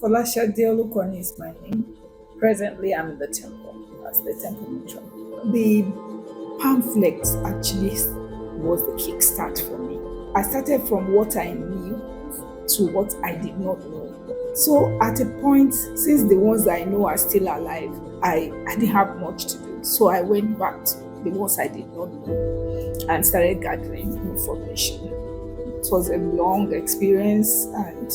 Folasha Deolukoni is my name. Presently, I'm in the temple as the temple matron. The pamphlets actually was the kickstart for me. I started from what I knew to what I did not know. So at a point, since the ones I know are still alive, I didn't have much to do. So I went back to the ones I did not know and started gathering information. It was a long experience and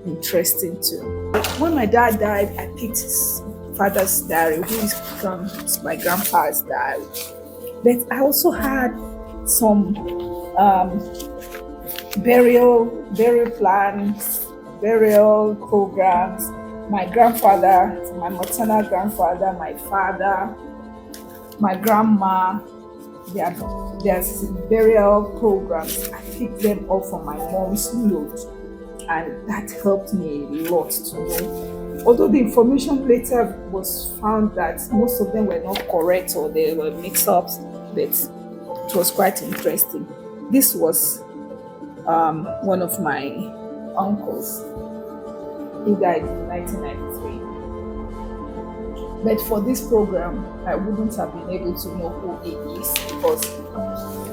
interesting too. When my dad died, I picked his father's diary, who is becomes my grandpa's diary. But I also had some burial plans, burial programs. My grandfather, my maternal grandfather, my father, my grandma, there's burial programs. I picked them up from my mom's note, and that helped me a lot to know. Although the information later was found that most of them were not correct or they were mix-ups, but it was quite interesting. This was one of my uncles. He died in 1993. But for this program, I wouldn't have been able to know who he is because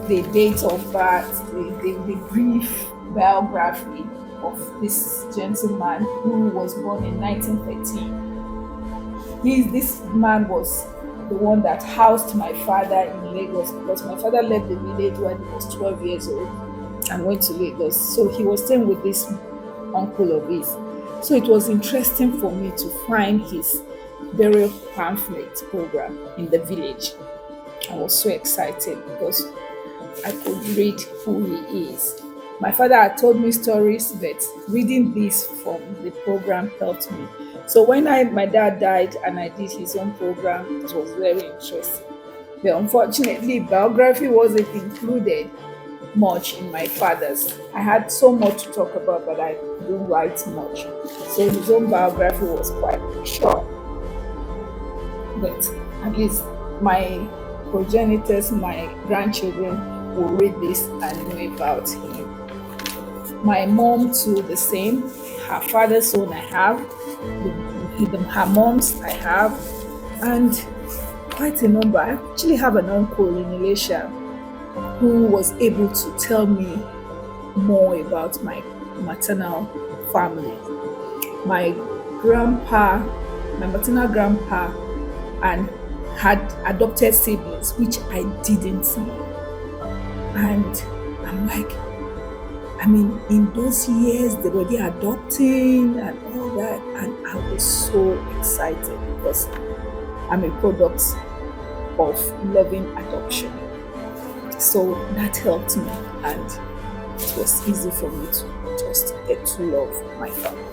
the date of birth, the brief biography of this gentleman who was born in 1913. This man was the one that housed my father in Lagos because my father left the village when he was 12 years old and went to Lagos. So he was staying with this uncle of his. So it was interesting for me to find his burial pamphlet program in the village. I was so excited because I could read who he is. My father had told me stories, but reading this from the program helped me. So when my dad died and I did his own program, it was very interesting. But unfortunately, biography wasn't included much in my father's. I had so much to talk about, but I didn't write much. So his own biography was quite short. But at least my progenitors, my grandchildren will read this and know about him. My mom too, the same. Her father's own I have, her mom's I have, and quite a number. I actually have an uncle in Elisha who was able to tell me more about my maternal family. My grandpa, my maternal grandpa, and had adopted siblings, which I didn't know. And I'm like, in those years, they were adopting and all that, and I was so excited because I'm a product of loving adoption. So that helped me, and it was easy for me to just get to love my family.